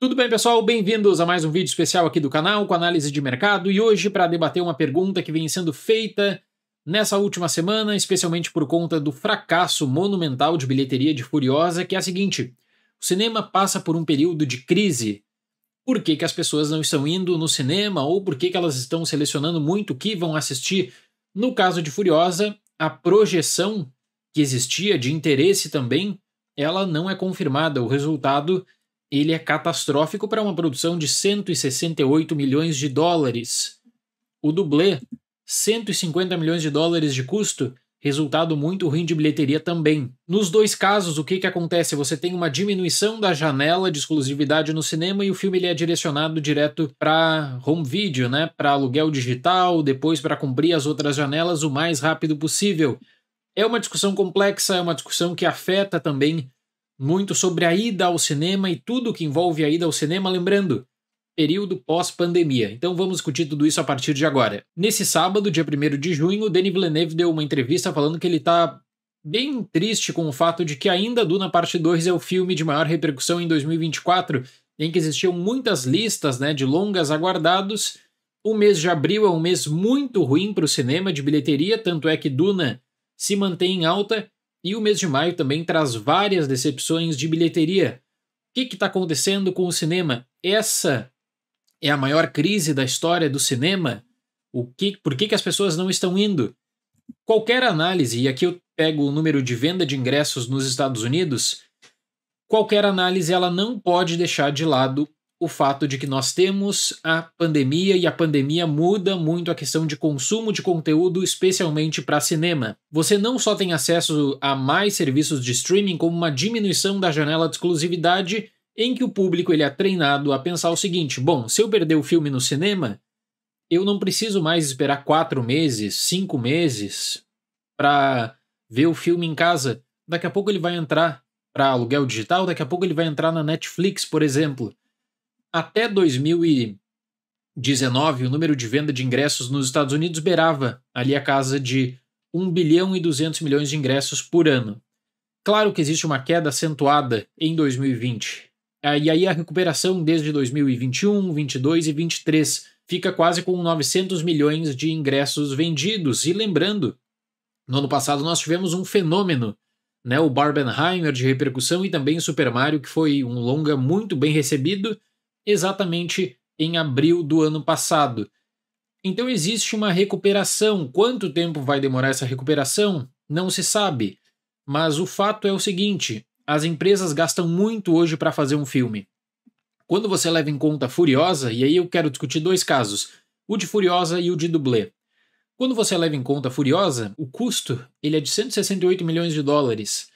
Tudo bem, pessoal? Bem-vindos a mais um vídeo especial aqui do canal com análise de mercado e hoje para debater uma pergunta que vem sendo feita nessa última semana, especialmente por conta do fracasso monumental de bilheteria de Furiosa, que é a seguinte: o cinema passa por um período de crise. Por que as pessoas não estão indo no cinema ou por que elas estão selecionando muito o que vão assistir? No caso de Furiosa, a projeção que existia de interesse também, ela não é confirmada. O resultado ele é catastrófico para uma produção de 168 milhões de dólares. O dublê, 150 milhões de dólares de custo, resultado muito ruim de bilheteria também. Nos dois casos, o que acontece? Você tem uma diminuição da janela de exclusividade no cinema e o filme ele é direcionado direto para home video, né? Para aluguel digital, depois para cumprir as outras janelas o mais rápido possível. É uma discussão complexa, é uma discussão que afeta também muito sobre a ida ao cinema e tudo que envolve a ida ao cinema, lembrando, período pós-pandemia. Então vamos discutir tudo isso a partir de agora. Nesse sábado, dia 1º de junho, o Denis Villeneuve deu uma entrevista falando que ele está bem triste com o fato de que ainda Duna Parte 2 é o filme de maior repercussão em 2024, em que existiam muitas listas, né, de longas aguardados. O mês de abril é um mês muito ruim para o cinema de bilheteria, tanto é que Duna se mantém em alta. E o mês de maio também traz várias decepções de bilheteria. O que está acontecendo com o cinema? Essa é a maior crise da história do cinema? Por que as pessoas não estão indo? Qualquer análise, e aqui eu pego o número de venda de ingressos nos Estados Unidos, qualquer análise ela não pode deixar de lado o fato de que nós temos a pandemia e a pandemia muda muito a questão de consumo de conteúdo, especialmente para cinema. Você não só tem acesso a mais serviços de streaming, como uma diminuição da janela de exclusividade em que o público ele é treinado a pensar o seguinte: bom, se eu perder o filme no cinema, eu não preciso mais esperar 4 meses, 5 meses para ver o filme em casa. Daqui a pouco ele vai entrar para aluguel digital, daqui a pouco ele vai entrar na Netflix, por exemplo. Até 2019, o número de venda de ingressos nos Estados Unidos beirava ali a casa de 1 bilhão e 200 milhões de ingressos por ano. Claro que existe uma queda acentuada em 2020. E aí a recuperação desde 2021, 22 e 23 fica quase com 900 milhões de ingressos vendidos. E lembrando, no ano passado nós tivemos um fenômeno, né, o Barbenheimer de repercussão e também o Super Mario, que foi um longa muito bem recebido, exatamente em abril do ano passado. Então existe uma recuperação. Quanto tempo vai demorar essa recuperação? Não se sabe. Mas o fato é o seguinte: as empresas gastam muito hoje para fazer um filme. Quando você leva em conta Furiosa, e aí eu quero discutir dois casos, o de Furiosa e o de dublê. Quando você leva em conta Furiosa, o custo ele é de 168 milhões de dólares.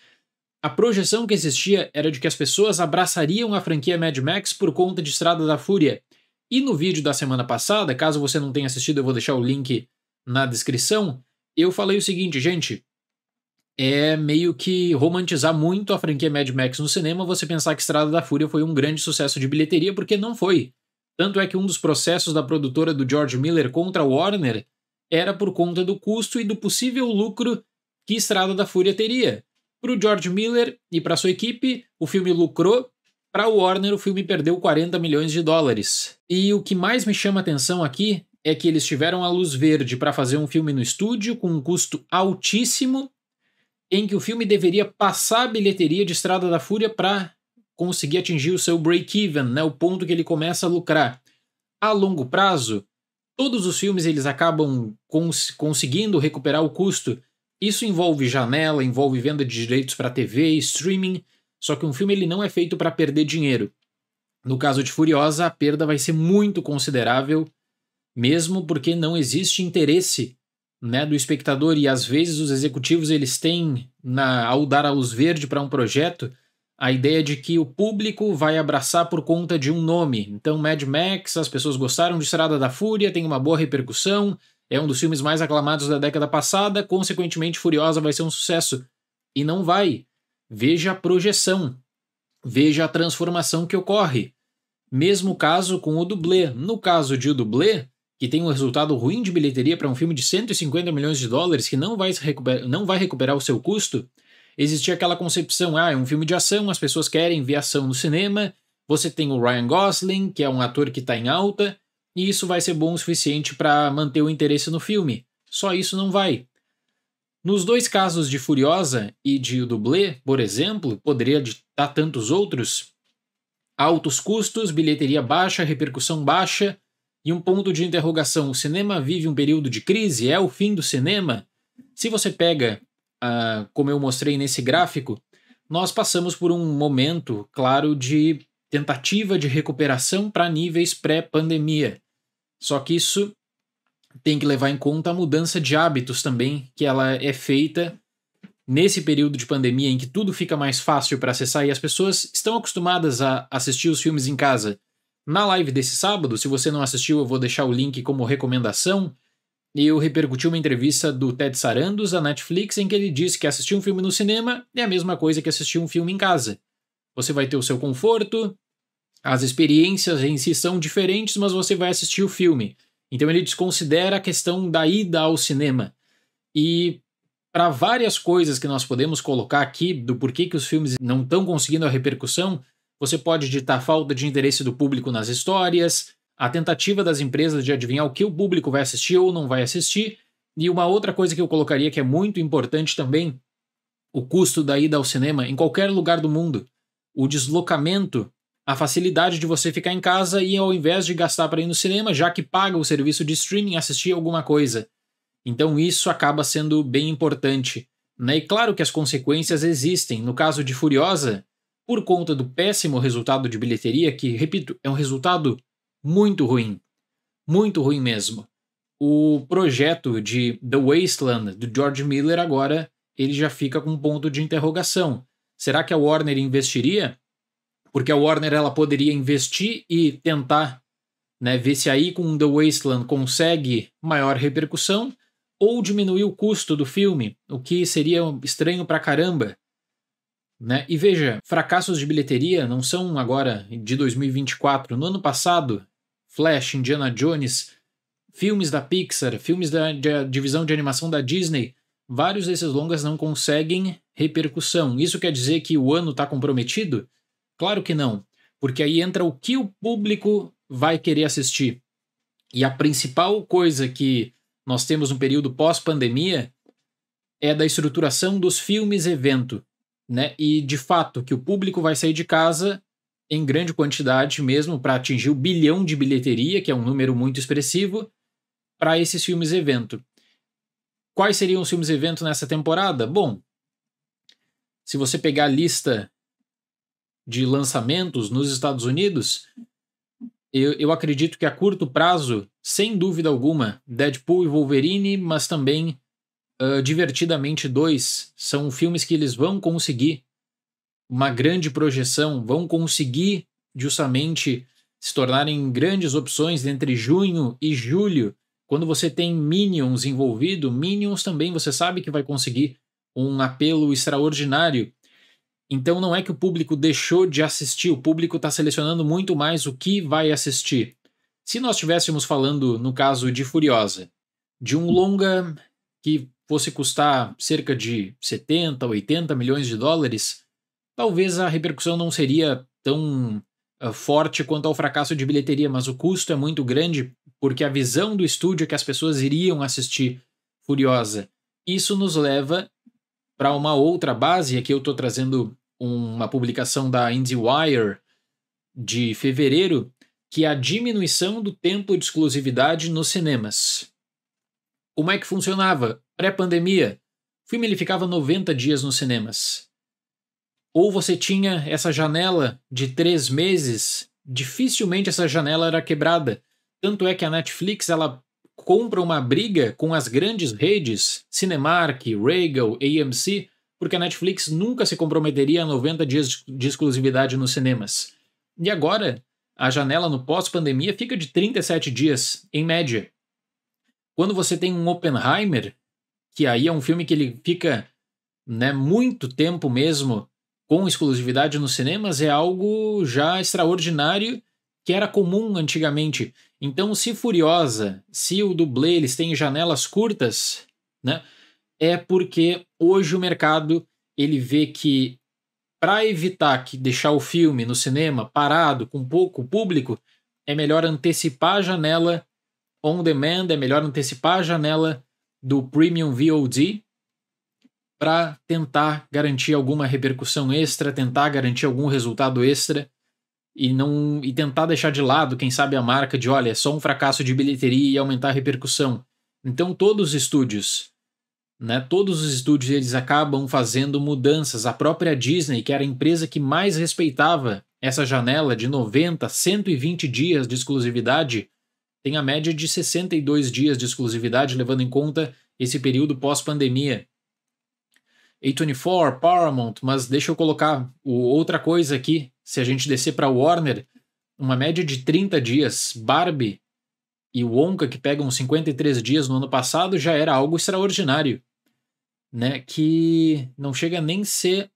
A projeção que existia era de que as pessoas abraçariam a franquia Mad Max por conta de Estrada da Fúria. E no vídeo da semana passada, caso você não tenha assistido, eu vou deixar o link na descrição, eu falei o seguinte, gente, é meio que romantizar muito a franquia Mad Max no cinema você pensar que Estrada da Fúria foi um grande sucesso de bilheteria, porque não foi. Tanto é que um dos processos da produtora do George Miller contra a Warner era por conta do custo e do possível lucro que Estrada da Fúria teria. Para o George Miller e para sua equipe, o filme lucrou. Para o Warner, o filme perdeu 40 milhões de dólares. E o que mais me chama atenção aqui é que eles tiveram a luz verde para fazer um filme no estúdio com um custo altíssimo, em que o filme deveria passar a bilheteria de Estrada da Fúria para conseguir atingir o seu break-even, né, o ponto que ele começa a lucrar. A longo prazo, todos os filmes eles acabam conseguindo recuperar o custo. Isso envolve janela, envolve venda de direitos para TV, streaming, só que um filme ele não é feito para perder dinheiro. No caso de Furiosa, a perda vai ser muito considerável, mesmo porque não existe interesse, né, do espectador, e às vezes os executivos eles têm, ao dar a luz verde para um projeto, a ideia de que o público vai abraçar por conta de um nome. Então Mad Max, as pessoas gostaram de Estrada da Fúria, tem uma boa repercussão, é um dos filmes mais aclamados da década passada, consequentemente Furiosa vai ser um sucesso. E não vai. Veja a projeção. Veja a transformação que ocorre. Mesmo caso com o dublê. No caso de O Dublê, que tem um resultado ruim de bilheteria para um filme de 150 milhões de dólares que não vai recuperar o seu custo, existia aquela concepção, é um filme de ação, as pessoas querem ver ação no cinema, você tem o Ryan Gosling, que é um ator que está em alta, e isso vai ser bom o suficiente para manter o interesse no filme. Só isso não vai. Nos dois casos de Furiosa e de O Dublê, por exemplo, poderia estar tantos outros, altos custos, bilheteria baixa, repercussão baixa e um ponto de interrogação. O cinema vive um período de crise? É o fim do cinema? Se você pega, como eu mostrei nesse gráfico, nós passamos por um momento, claro, de tentativa de recuperação para níveis pré-pandemia. Só que isso tem que levar em conta a mudança de hábitos também, que ela é feita nesse período de pandemia em que tudo fica mais fácil para acessar e as pessoas estão acostumadas a assistir os filmes em casa. Na live desse sábado, se você não assistiu, eu vou deixar o link como recomendação. Eu repercuti uma entrevista do Ted Sarandos, da Netflix, em que ele disse que assistir um filme no cinema é a mesma coisa que assistir um filme em casa. Você vai ter o seu conforto, as experiências em si são diferentes, mas você vai assistir o filme. Então ele desconsidera a questão da ida ao cinema. E para várias coisas que nós podemos colocar aqui do porquê que os filmes não estão conseguindo a repercussão, você pode ditar falta de interesse do público nas histórias, a tentativa das empresas de adivinhar o que o público vai assistir ou não vai assistir, e uma outra coisa que eu colocaria que é muito importante também, o custo da ida ao cinema em qualquer lugar do mundo, o deslocamento, a facilidade de você ficar em casa e ao invés de gastar para ir no cinema, já que paga o serviço de streaming, assistir alguma coisa. Então isso acaba sendo bem importante, né? E claro que as consequências existem. No caso de Furiosa, por conta do péssimo resultado de bilheteria, que, repito, é um resultado muito ruim mesmo. O projeto de The Wasteland, do George Miller, agora ele já fica com um ponto de interrogação. Será que a Warner investiria? Porque a Warner ela poderia investir e tentar, né, ver se aí com The Wasteland consegue maior repercussão, ou diminuir o custo do filme, o que seria estranho pra caramba. Né? E veja, fracassos de bilheteria não são agora de 2024. No ano passado, Flash, Indiana Jones, filmes da Pixar, filmes da divisão de animação da Disney, vários desses longas não conseguem repercussão. Isso quer dizer que o ano está comprometido? Claro que não, porque aí entra o que o público vai querer assistir. E a principal coisa que nós temos no período pós-pandemia é da estruturação dos filmes-evento, né? E, de fato, que o público vai sair de casa em grande quantidade mesmo para atingir o 1 bilhão de bilheteria, que é um número muito expressivo, para esses filmes-evento. Quais seriam os filmes-evento nessa temporada? Bom, se você pegar a lista de lançamentos nos Estados Unidos, eu acredito que a curto prazo, sem dúvida alguma, Deadpool e Wolverine, mas também Divertidamente 2, são filmes que eles vão conseguir uma grande projeção, vão conseguir justamente se tornarem grandes opções entre junho e julho. Quando você tem Minions envolvido, Minions também você sabe que vai conseguir um apelo extraordinário. Então não é que o público deixou de assistir, o público está selecionando muito mais o que vai assistir. Se nós estivéssemos falando, no caso de Furiosa, de um longa que fosse custar cerca de 70, 80 milhões de dólares, talvez a repercussão não seria tão forte quanto ao fracasso de bilheteria, mas o custo é muito grande porque a visão do estúdio é que as pessoas iriam assistir Furiosa. Isso nos leva para uma outra base, aqui eu estou trazendo uma publicação da IndieWire de fevereiro, que é a diminuição do tempo de exclusividade nos cinemas. Como é que funcionava? Pré-pandemia, o filme ele ficava 90 dias nos cinemas. Ou você tinha essa janela de 3 meses, dificilmente essa janela era quebrada. Tanto é que a Netflix ela compra uma briga com as grandes redes, Cinemark, Regal, AMC, porque a Netflix nunca se comprometeria a 90 dias de exclusividade nos cinemas. E agora, a janela no pós-pandemia fica de 37 dias, em média. Quando você tem um Oppenheimer, que aí é um filme que ele fica, né, muito tempo mesmo com exclusividade nos cinemas, é algo já extraordinário que era comum antigamente. Então, se Furiosa, se o Dublê, eles têm janelas curtas, né, é porque hoje o mercado ele vê que para evitar que deixar o filme no cinema parado, com pouco público, é melhor antecipar a janela on demand, é melhor antecipar a janela do Premium VOD para tentar garantir alguma repercussão extra, tentar garantir algum resultado extra e tentar deixar de lado, quem sabe, a marca de, olha, é só um fracasso de bilheteria e aumentar a repercussão. Então todos os estúdios, eles acabam fazendo mudanças. A própria Disney, que era a empresa que mais respeitava essa janela de 90, 120 dias de exclusividade, tem a média de 62 dias de exclusividade, levando em conta esse período pós-pandemia. A24, Paramount, mas deixa eu colocar outra coisa aqui. Se a gente descer para Warner, uma média de 30 dias. Barbie e Wonka, que pegam 53 dias no ano passado, já era algo extraordinário, né? Que não chega nem a ser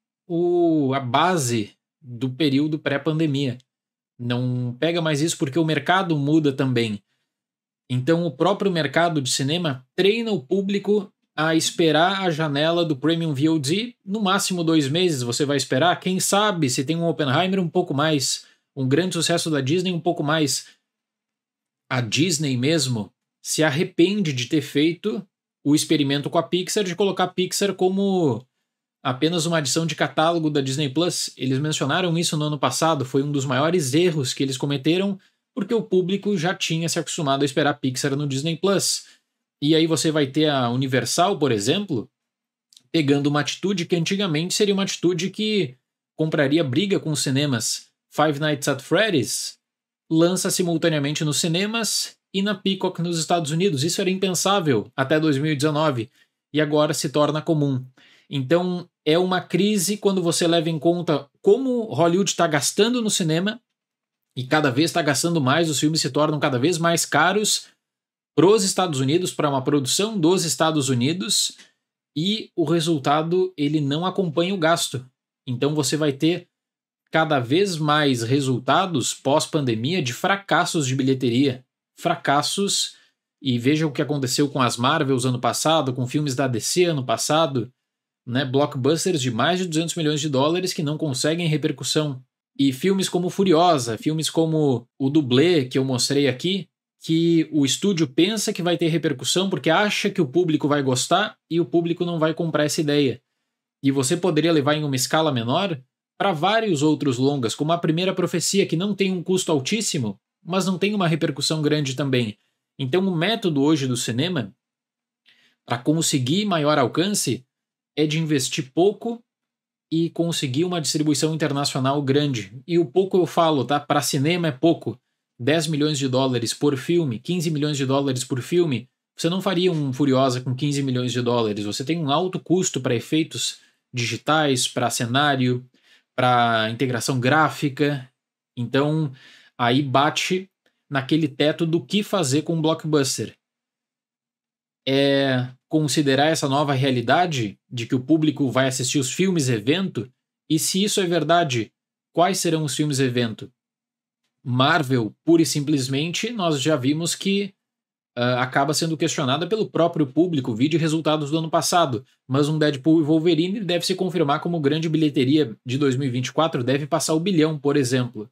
a base do período pré-pandemia. Não pega mais isso porque o mercado muda também. Então o próprio mercado de cinema treina o público a esperar a janela do Premium VOD, no máximo 2 meses você vai esperar. Quem sabe, se tem um Oppenheimer, um pouco mais. Um grande sucesso da Disney, um pouco mais. A Disney mesmo se arrepende de ter feito o experimento com a Pixar, de colocar a Pixar como apenas uma adição de catálogo da Disney Plus. Eles mencionaram isso no ano passado, foi um dos maiores erros que eles cometeram, porque o público já tinha se acostumado a esperar Pixar no Disney Plus. E aí você vai ter a Universal, por exemplo, pegando uma atitude que antigamente seria uma atitude que compraria briga com os cinemas. Five Nights at Freddy's lança simultaneamente nos cinemas e na Peacock nos Estados Unidos. Isso era impensável até 2019 e agora se torna comum. Então é uma crise quando você leva em conta como Hollywood está gastando no cinema e cada vez está gastando mais, os filmes se tornam cada vez mais caros para os Estados Unidos, para uma produção dos Estados Unidos, e o resultado ele não acompanha o gasto. Então você vai ter cada vez mais resultados pós-pandemia de fracassos de bilheteria. Fracassos, e veja o que aconteceu com as Marvels ano passado, com filmes da DC ano passado, né? Blockbusters de mais de 200 milhões de dólares que não conseguem repercussão. E filmes como Furiosa, filmes como o Dublê, que eu mostrei aqui, que o estúdio pensa que vai ter repercussão porque acha que o público vai gostar e o público não vai comprar essa ideia. E você poderia levar em uma escala menor para vários outros longas, como A Primeira Profecia, que não tem um custo altíssimo, mas não tem uma repercussão grande também. Então o método hoje do cinema, para conseguir maior alcance, é de investir pouco e conseguir uma distribuição internacional grande. E o pouco eu falo, tá? Para cinema é pouco. 10 milhões de dólares por filme, 15 milhões de dólares por filme, você não faria um Furiosa com 15 milhões de dólares. Você tem um alto custo para efeitos digitais, para cenário, para integração gráfica. Então, aí bate naquele teto do que fazer com um blockbuster. É considerar essa nova realidade de que o público vai assistir os filmes evento, e se isso é verdade, quais serão os filmes evento? Marvel, pura e simplesmente, nós já vimos que acaba sendo questionada pelo próprio público, vide resultados do ano passado, mas um Deadpool e Wolverine deve se confirmar como grande bilheteria de 2024, deve passar o 1 bilhão, por exemplo.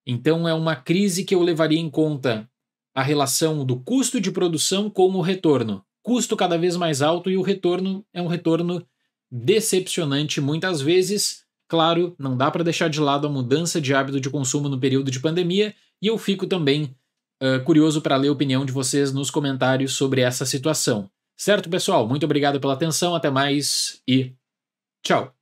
Então é uma crise que eu levaria em conta a relação do custo de produção com o retorno. Custo cada vez mais alto e o retorno é um retorno decepcionante muitas vezes. Claro, não dá para deixar de lado a mudança de hábito de consumo no período de pandemia, e eu fico também curioso para ler a opinião de vocês nos comentários sobre essa situação. Certo, pessoal? Muito obrigado pela atenção, até mais e tchau!